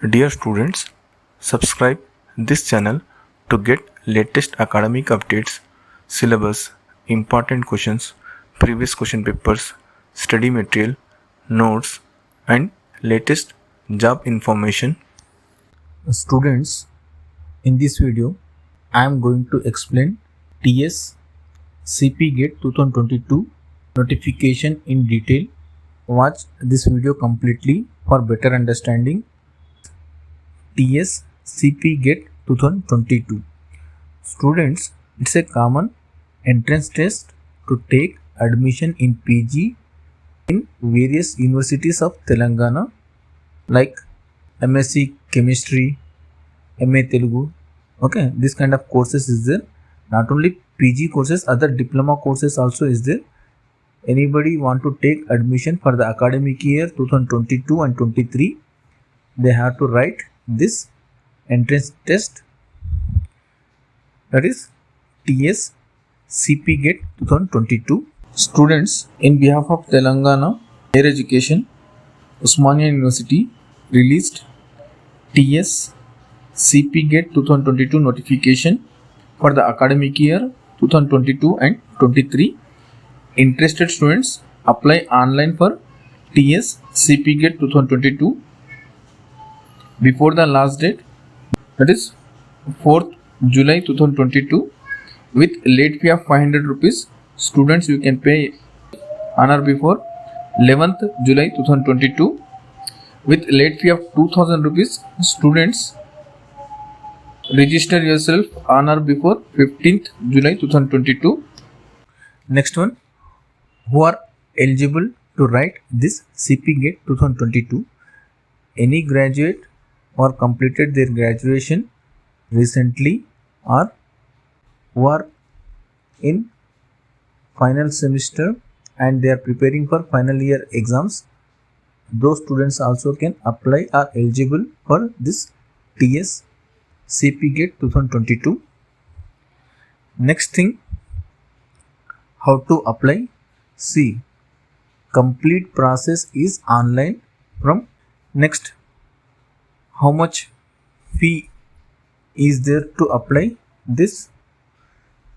Dear students, subscribe this channel to get latest academic updates, syllabus, important questions, previous question papers, study material, notes and latest job information. Students, in this video I am going to explain TS CP GATE 2022 notification in detail. Watch this video completely for better understanding. TS CP GATE 2022. Students, it's a common entrance test to take admission in PG in various universities of Telangana like MSc Chemistry, MA Telugu. Okay, this kind of courses is there. Not only PG courses, other diploma courses also is there. Anybody want to take admission for the academic year 2022 and 23, they have to write this entrance test, that is TS CP GATE 2022. Students, in behalf of Telangana Higher Education, Osmania University released TS CP GATE 2022 notification for the academic year 2022 and 23. Interested students apply online for TS CP GATE 2022 before the last date, that is 4th July 2022, with late fee of 500 rupees. Students, you can pay on or before 11th July 2022 with late fee of 2000 rupees. Students, register yourself on or before 15th July 2022. Next one, who are eligible to write this CP GATE 2022? Any graduate or completed their graduation recently, or who are in final semester and they are preparing for final year exams. Those students also can apply, are eligible for this TS CP GATE 2022. Next thing, how to apply? See, complete process is online from. Next, how much fee is there to apply this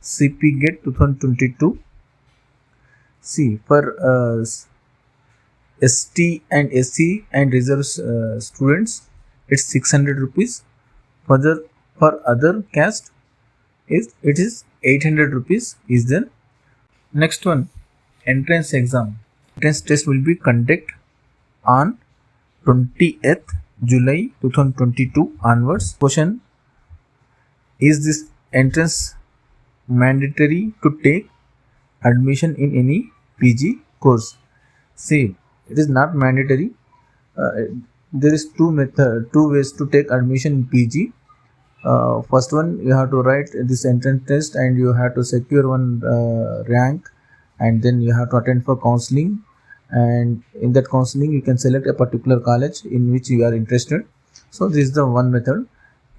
CP GATE 2022? See, for ST and SC and reserve students, it's 600 rupees. For other caste, it is 800 rupees is there. Next one, entrance exam. Entrance test will be conducted on 20th July 2022 onwards. Question, is this entrance mandatory to take admission in any PG course? See, it is not mandatory. There is two ways to take admission in PG. First one, you have to write this entrance test and you have to secure one rank, and then you have to attend for counseling, and in that counseling you can select a particular college in which you are interested. So this is the one method.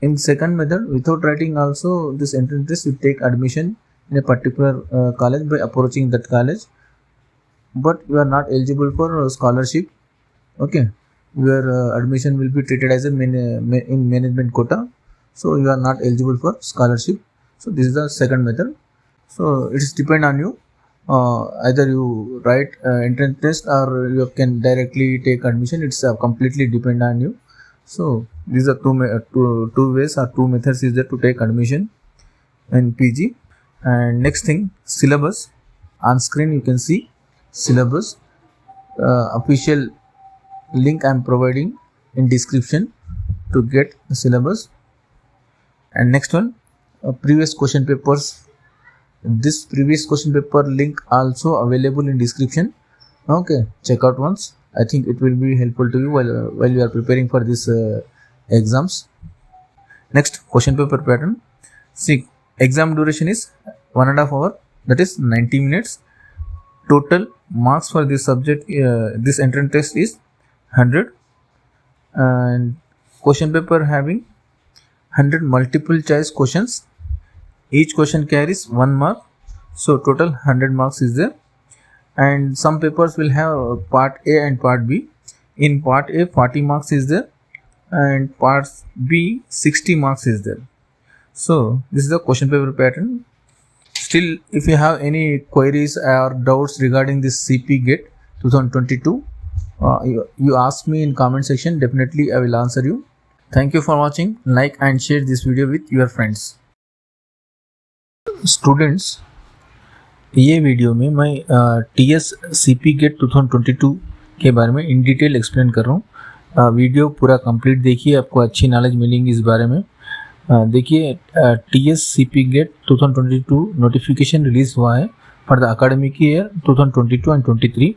In second method, without writing also this entrance test, you take admission in a particular college by approaching that college, but you are not eligible for scholarship. Okay, your admission will be treated as a in management quota, so you are not eligible for scholarship. So this is the second method. So it is depend on you. Either you write entrance test or you can directly take admission. It's completely depend on you. So these are two ways or two methods is there to take admission in PG. And next thing, syllabus. On screen you can see syllabus. Official link I am providing in description to get the syllabus. And next one, previous question papers. This previous question paper link also available in description. Okay, check out once. I think it will be helpful to you while you are preparing for this exams. Next, question paper pattern. See, exam duration is 1.5 hours, that is 90 minutes. Total marks for this subject, this entrance test is 100, and question paper having 100 multiple choice questions. Each question carries 1 mark, so total 100 marks is there. And some papers will have part A and part B. In part A, 40 marks is there, and part B 60 marks is there. So this is the question paper pattern. Still, if you have any queries or doubts regarding this CP GATE 2022, you ask me in comment section. Definitely I will answer you. Thank you for watching. Like and share this video with your friends. Students, ये video में मैं TS CP GATE 2022 के बारे में in detail explain कर रहा हूँ. Video पूरा कंप्लीट देखिए, आपको अच्छी नॉलेज मिलेंगी इस बारे में. देखिए, TS CP GATE 2022 notification release हुआ है for the academic year 2022 and 23.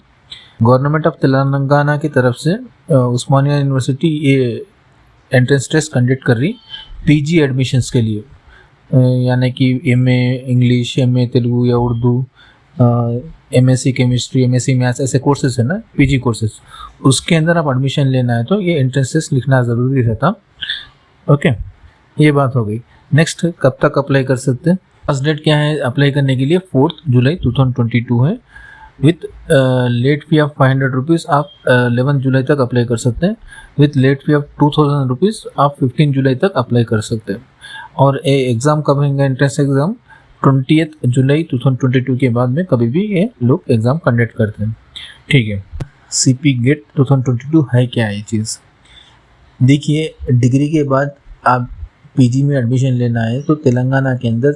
Government of Telangana की तरफ से उस्मानिया यूनिवर्सिटी ये एंट्रेंस टेस्ट कंडक्ट कर रही PG एडमिशन्स के लिए, यानी कि MA इंग्लिश, MA तेलुगु या Urdu, MSc chemistry, MSc maths, ऐसे कोर्सेज है ना PG कोर्सेज. उसके अंदर आप एडमिशन लेना है तो ये एंट्रेंस टेस्ट लिखना ज़रूरी रहता. ओके, ये बात हो गई. नेक्स्ट, कब तक अप्लाई कर सकते हैं? लास्ट डेट क्या है अप्लाई करने के लिए? 4 जुलाई 2022 है. With late fee of 500 rupees आप 11 जुलाई तक अप्लाई कर सकते हैं. With late fee of 2000 rupees आप 15 जुलाई तक अप्लाई कर सकते हैं. और एग्ज़ाम कब होगा? एंट्रेंस एग्ज़ाम 20 जुलाई 2022 के बाद में कभी भी ये लोग एग्ज़ाम कंडक्ट करते हैं. ठीक है, CP GATE 2022 है क्या ये चीज़? देखिए, डिग्री के बाद आप PG में एडमिशन लेना है तो तेलंगाना के अंदर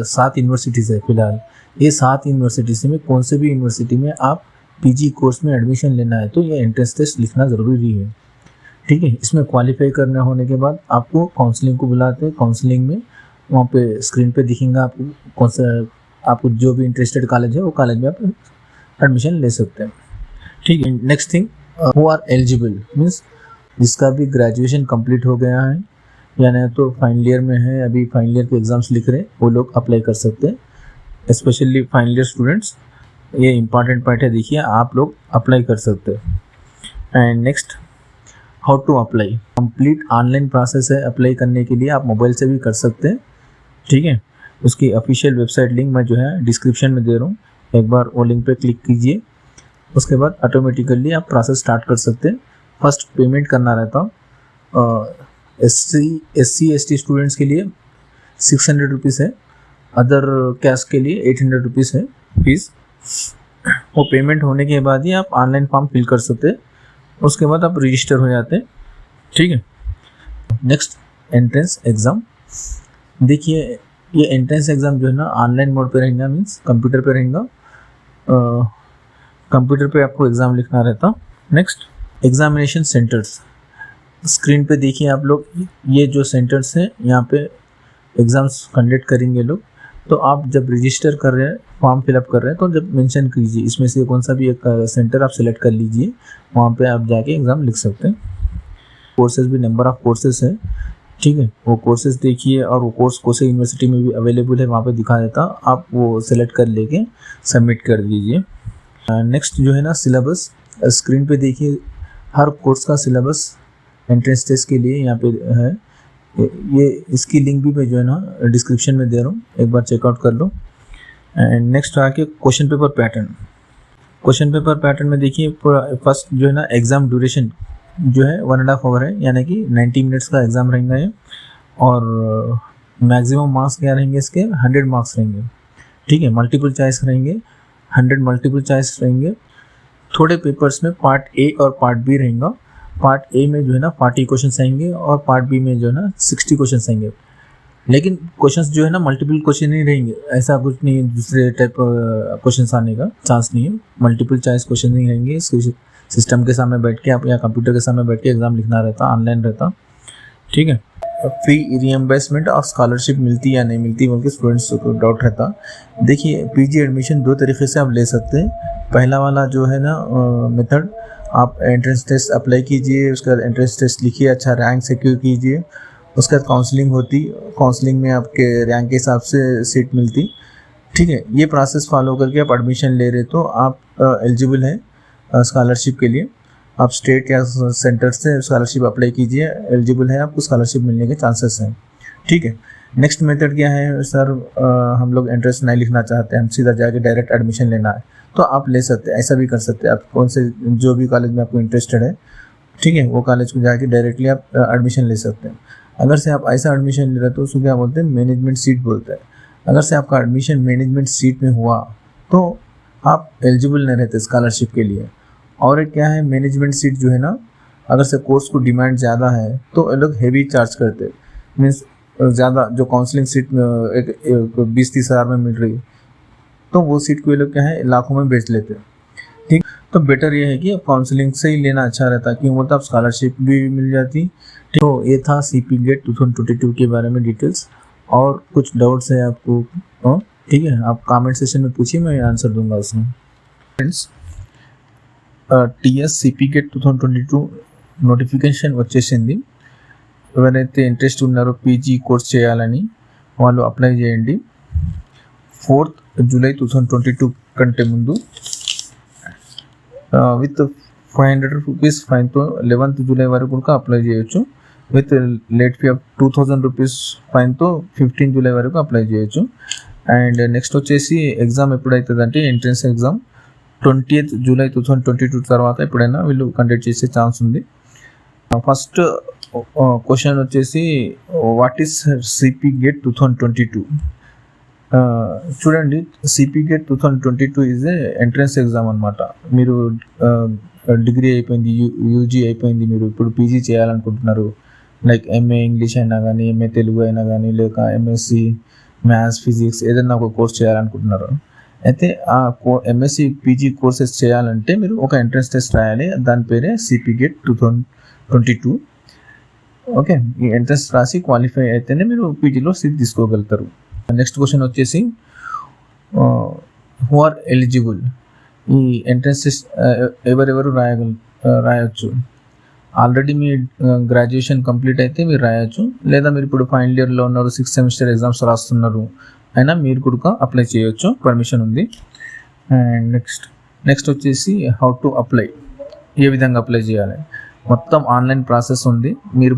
7 यूनिवर्सिटीज़ है फिलहाल. ये 7 यूनिवर्सिटीज़ में कौन से भी यूनिवर्सिटी में आप PG कोर्स में एडमिशन लेना है तो ये एंट्रेंस टेस्ट लिखना ज़रूरी है. ठीक है, इसमें क्वालिफाई करना होने के बाद आपको काउंसलिंग को बुलाते हैं. काउंसलिंग में वहाँ पे स्क्रीन पे दिखेगा आपको कौन सा, आपको जो भी इंटरेस्टेड कॉलेज है वो कॉलेज में आप एडमिशन ले सकते हैं. ठीक है. Next thing, who are eligible means जिसका भी ग्रेजुएशन कंप्लीट हो गया है या नहीं तो फाइनल ईयर में है, अभी फाइनल ईयर के एग्ज़ाम्स लिख रहे हैं, वो लोग अप्लाई कर सकते हैं. स्पेशली फाइनल ईयर स्टूडेंट्स, ये इंपॉर्टेंट पार्ट है. देखिए, आप लोग अप्लाई कर सकते हैं. And next, how to apply. Complete online process है. अप्लाई करने के लिए आप मोबाइल से भी कर सकते हैं. ठीक है, उसकी ऑफिशियल वेबसाइट लिंक मैं जो है डिस्क्रिप्शन में दे रहा हूँ. एक बार वो लिंक पे क्लिक कीजिए, उसके बाद ऑटोमेटिकली आप प्रोसेस स्टार्ट कर सकते हैं. फर्स्ट पेमेंट करना रहता. SC ST स्टूडेंट्स के लिए 600 रुपीज़ है. अदर कैस्ट के लिए 800 रुपीज़ है फीस. वो पेमेंट होने के बाद ही आप ऑनलाइन फॉर्म फिल कर सकते हैं. उसके बाद आप रजिस्टर हो जाते हैं. ठीक है. Next, entrance exam. देखिए, ये एंट्रेंस एग्ज़ाम जो है ना ऑनलाइन मोड पे रहेगा, मीन्स कंप्यूटर पे रहेगा. कंप्यूटर पे आपको एग्ज़ाम लिखना रहता. Next, examination centres. स्क्रीन पे देखिए आप लोग, ये जो सेंटर्स हैं यहाँ पे एग्ज़ाम्स कंडक्ट करेंगे लोग. तो आप जब रजिस्टर कर रहे हैं, फॉर्म फिलअप कर रहे हैं, तो जब मेंशन कीजिए इसमें से कौन सा भी एक सेंटर आप सेलेक्ट कर लीजिए. वहाँ पे आप जाके एग्ज़ाम लिख सकते हैं. कोर्सेज भी नंबर ऑफ़ कोर्सेज है. ठीक है, वो कोर्सेज देखिए और वो कोर्स कौन से यूनिवर्सिटी में भी अवेलेबल है वहाँ पे दिखा देता. आप वो सेलेक्ट कर लेके सबमिट कर दीजिए. नेक्स्ट जो है ना सिलेबस, स्क्रीन पे देखिए हर कोर्स का सिलेबस एंट्रेंस टेस्ट के लिए यहाँ पे है. ये इसकी लिंक भी मैं जो है ना डिस्क्रिप्शन में दे रहा हूँ, एक बार चेकआउट कर लो. एंड नेक्स्ट आके question paper pattern. Question paper pattern में देखिए पूरा फर्स्ट जो है ना एग्ज़ाम ड्यूरेशन जो है 1.5 आवर है, यानी कि 90 मिनट्स का एग्ज़ाम रहेगा ये. और मैक्सिमम मार्क्स क्या रहेंगे इसके? 100 मार्क्स रहेंगे. ठीक है, मल्टीपल चॉइस रहेंगे, 100 मल्टीपल चॉइस रहेंगे. थोड़े पेपर्स में पार्ट A और पार्ट B रहेगा. पार्ट A में जो है ना 40 क्वेश्चन आएंगे और पार्ट B में जो है ना 60 क्वेश्चन आएंगे. लेकिन क्वेश्चंस जो है ना मल्टीपल क्वेश्चन नहीं रहेंगे, ऐसा कुछ नहीं, दूसरे टाइप क्वेश्चंस आने का चांस नहीं है. मल्टीपल चॉइस क्वेश्चन नहीं रहेंगे. सिस्टम के सामने बैठ के आप या कंप्यूटर के सामने बैठ के एग्ज़ाम लिखना रहता, ऑनलाइन रहता. ठीक है. फी रिएम्बर्समेंट और स्कॉलरशिप मिलती या नहीं मिलती बोल के स्टूडेंट्स को डाउट रहता. देखिए, PG एडमिशन 2 तरीके से आप ले सकते हैं. पहला वाला जो है ना मेथड, आप एंट्रेंस टेस्ट अप्लाई कीजिए, उसका एंट्रेंस टेस्ट लिखिए, अच्छा रैंक सिक्योर कीजिए, उसके बाद काउंसलिंग होती, काउंसलिंग में आपके रैंक के हिसाब से सीट मिलती. ठीक है, ये प्रोसेस फॉलो करके आप एडमिशन ले रहे तो आप एलिजिबल हैं स्कॉलरशिप के लिए. आप स्टेट या सेंटर से स्कॉलरशिप अप्लाई कीजिए, एलिजिबल है, आपको स्कॉलरशिप मिलने के चांसेस हैं. ठीक है. नेक्स्ट मेथड क्या है सर, हम लोग एंट्रेंस नहीं लिखना चाहते, हम सीधा जाके डायरेक्ट एडमिशन लेना है, तो आप ले सकते हैं, ऐसा भी कर सकते हैं. आप कौन से जो भी कॉलेज में आपको इंटरेस्टेड है ठीक है, वो कॉलेज को जाके डायरेक्टली आप एडमिशन ले सकते हैं। अगर से आप ऐसा एडमिशन ले रहे हो तो उसको क्या बोलते हैं, मैनेजमेंट सीट बोलते हैं। अगर से आपका एडमिशन मैनेजमेंट सीट में हुआ तो आप एलिजिबल नहीं रहते स्कॉलरशिप के लिए। और एक क्या है, मैनेजमेंट सीट जो है ना, अगर से कोर्स को डिमांड ज़्यादा है तो ये लोग हैवी चार्ज करते हैं। मीन्स ज़्यादा जो काउंसलिंग सीट में एक 20-30 हज़ार में मिल रही, तो वो सीट को ये लोग क्या है लाखों में बेच लेते हैं। ठीक, तो बेटर ये है कि काउंसलिंग से ही लेना अच्छा रहता है, क्यों बोलते आप स्कॉलरशिप भी मिल जाती। तो ये था CP GATE 2022 के बारे में डिटेल्स। और कुछ डाउट्स है आपको, ठीक है, आप कमेंट सेशन में पूछिए, मैं आंसर दूंगा उसमें। Friends, TS CP GATE 2022 notification వచ్చేసింది. ఎవరైతే ఇంట్రెస్ట్ ఉన్నారో పీజీ కోర్స్ చేయాలని వాళ్ళు అప్లై చేయండి. 4th జూలై 2022 కంటే ముందు విత్ 500 రూపీస్ ఫైన్తో 11th జూలై వరకు కూడా అప్లై చేయొచ్చు. With late fee of 2000 rupees ఫైన్తో 15 జూలై వరకు అప్లై చేయొచ్చు. అండ్ నెక్స్ట్ వచ్చేసి ఎగ్జామ్ ఎప్పుడవుతుందంటే ఎంట్రన్స్ ఎగ్జామ్ 20th జూలై 2022 తర్వాత ఎప్పుడైనా వీళ్ళు కండక్ట్ చేసే ఛాన్స్ ఉంది. ఫస్ట్ క్వశ్చన్ వచ్చేసి వాట్ ఈస్ CP GATE 2022. చూడండి, CP GATE 2022 is a entrance exam అనమాట. మీరు డిగ్రీ అయిపోయింది, యూజీ అయిపోయింది, మీరు ఇప్పుడు పీజీ చేయాలనుకుంటున్నారు, లైక్ MA ఇంగ్లీష్ అయినా కానీ, MA తెలుగు అయినా కానీ, లేక MSc మ్యాథ్స్ ఫిజిక్స్ ఏదైనా ఒక కోర్స్ చేయాలనుకుంటున్నారు. అయితే ఆ MSc పీజీ కోర్సెస్ చేయాలంటే మీరు ఒక ఎంట్రన్స్ టెస్ట్ రాయాలి, దాని పేరే CP GATE 2022. ఓకే, ఈ ఎంట్రన్స్ రాసి క్వాలిఫై అయితేనే మీరు పీజీలో సీట్ తీసుకోగలుగుతారు. నెక్స్ట్ క్వశ్చన్ వచ్చేసి హూ ఆర్ ఎలిజిబుల్. ఈ ఎంట్రన్స్ టెస్ట్ ఎవరెవరు రాయొచ్చు. ఆల్రెడీ మీ గ్రాడ్యుయేషన్ కంప్లీట్ అయితే మీరు రాయొచ్చు, లేదా మీరు ఇప్పుడు ఫైనల్ ఇయర్లో ఉన్నారు, 6th సెమిస్టర్ ఎగ్జామ్స్ రాస్తున్నారు అయినా మీరు కూడా అప్లై చేయొచ్చు, పర్మిషన్ ఉంది. అండ్ నెక్స్ట్ వచ్చేసి హౌ టు అప్లై, ఏ విధంగా అప్లై చేయాలి. మొత్తం ఆన్లైన్ ప్రాసెస్ ఉంది, మీరు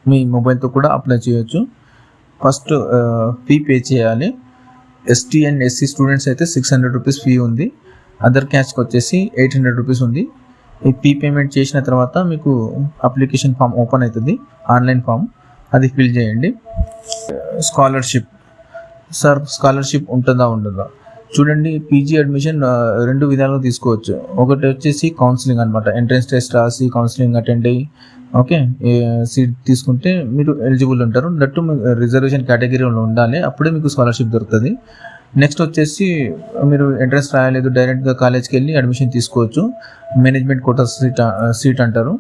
మీ మొబైల్తో కూడా అప్లై చేయొచ్చు. ఫస్ట్ ఫీ పే చేయాలి. ST and SC స్టూడెంట్స్ అయితే 600 రూపీస్ ఫీ ఉంది. అదర్ క్యాస్ట్కి వచ్చేసి 800 రూపీస్ ఉంది. ఈ ఫీ పేమెంట్ చేసిన తర్వాత మీకు అప్లికేషన్ ఫామ్ ఓపెన్ అవుతుంది, ఆన్లైన్ ఫామ్, అది ఫిల్ చేయండి. స్కాలర్షిప్, సార్ స్కాలర్షిప్ ఉంటుందా ఉండదా. చూడండి, పీజీ అడ్మిషన్ 2 విధాలుగా తీసుకోవచ్చు. ఒకటి వచ్చేసి కౌన్సిలింగ్ అనమాట, ఎంట్రన్స్ టెస్ట్ రాసి కౌన్సిలింగ్ అటెండ్ అయ్యి ఓకే సీట్ తీసుకుంటే మీరు ఎలిజిబుల్ ఉంటారు. దట్టు రిజర్వేషన్ కేటగిరీలో ఉండాలి, అప్పుడే మీకు స్కాలర్షిప్ దొరుకుతుంది. నెక్స్ట్ వచ్చేసి మీరు ఎంట్రన్స్ రాయలేదు, డైరెక్ట్గా కాలేజ్కి వెళ్ళి అడ్మిషన్ తీసుకోవచ్చు, మేనేజ్మెంట్ కోటా సీట్ అంటారు.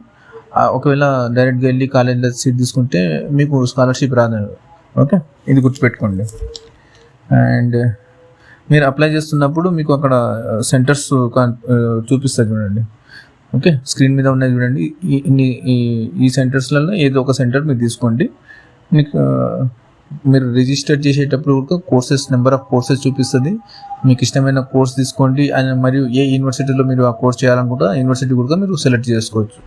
ఒకవేళ డైరెక్ట్గా వెళ్ళి కాలేజ్లో సీట్ తీసుకుంటే మీకు స్కాలర్షిప్ రాదు. ఓకే, ఇది గుర్తుపెట్టుకోండి. అండ్ మీరు అప్లై చేస్తున్నప్పుడు మీకు అక్కడ సెంటర్స్ చూపిస్తారు చూడండి. ఓకే, స్క్రీన్ మీద ఉన్నాయి చూడండి. ఈ సెంటర్స్లలో ఏదో ఒక సెంటర్ మీరు తీసుకోండి. మీకు మీరు రిజిస్టర్ చేసేటప్పుడు కూడా కోర్సెస్, నెంబర్ ఆఫ్ కోర్సెస్ చూపిస్తుంది. మీకు ఇష్టమైన కోర్స్ తీసుకోండి. అండ్ మరియు ఏ యూనివర్సిటీలో మీరు ఆ కోర్స్ చేయాలనుకుంటే ఆ యూనివర్సిటీ కూడా మీరు సెలెక్ట్ చేసుకోవచ్చు.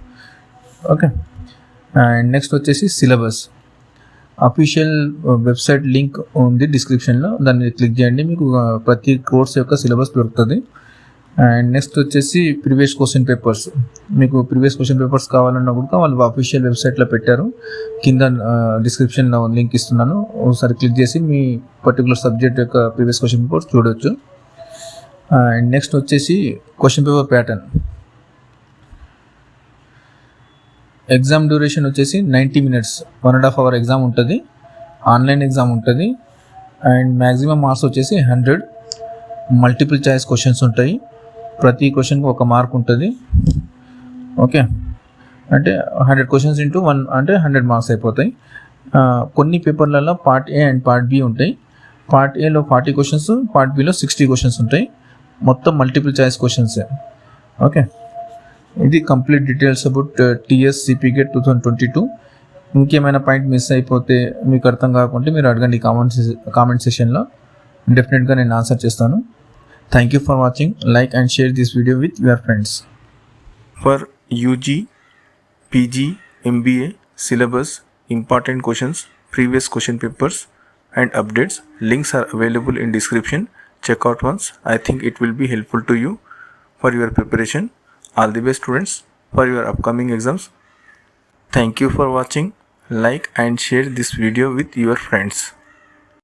ఓకే, అండ్ నెక్స్ట్ వచ్చేసి సిలబస్. అఫీషియల్ వెబ్సైట్ లింక్ ఉంది డిస్క్రిప్షన్లో, దాన్ని క్లిక్ చేయండి, మీకు ప్రతి కోర్స్ యొక్క సిలబస్ దొరుకుతుంది. అండ్ నెక్స్ట్ వచ్చేసి ప్రీవియస్ క్వశ్చన్ పేపర్స్. మీకు ప్రీవియస్ క్వశ్చన్ పేపర్స్ కావాలన్నా కూడా వాళ్ళు అఫీషియల్ వెబ్సైట్లో పెట్టారు, కింద డిస్క్రిప్షన్లో లింక్ ఇస్తున్నాను, ఒకసారి క్లిక్ చేసి మీ పర్టికులర్ సబ్జెక్ట్ యొక్క ప్రీవియస్ క్వశ్చన్ పేపర్స్ చూడవచ్చు. అండ్ నెక్స్ట్ వచ్చేసి question paper pattern. Exam duration వచ్చేసి 90 minutes, 1.5 hour ఎగ్జామ్ ఉంటుంది, ఆన్లైన్ ఎగ్జామ్ ఉంటుంది. అండ్ మ్యాక్సిమం మార్క్స్ వచ్చేసి 100. మల్టిపుల్ చాయిస్ క్వశ్చన్స్ ఉంటాయి, ప్రతి క్వశ్చన్కి 1 మార్క్ ఉంటుంది. ఓకే, అంటే 100 questions ఇంటూ 1 అంటే 100 మార్క్స్ అయిపోతాయి. కొన్ని పేపర్లలో part A and part B ఉంటాయి. పార్ట్ Aలో 40 questions, పార్ట్ Bలో 60 questions ఉంటాయి. మొత్తం మల్టిపుల్ చాయిస్ క్వశ్చన్సే. ఓకే, ఇది complete details about TS CP GATE 2022. ఇంకేమైనా పాయింట్ మిస్ అయిపోతే, మీకు అర్థం కాకుంటే మీరు అడగండి కామెంట్ సెషన్లో, డెఫినెట్గా నేను ఆన్సర్ చేస్తాను. Thank you for watching. Like and share this video with your friends. For UG, PG, MBA syllabus, important questions, previous question papers and updates, links are available in description. Check out once. I think it will be helpful to you for your preparation. All the best, students. for your upcoming exams. Thank you for watching. Like and share this video with your friends.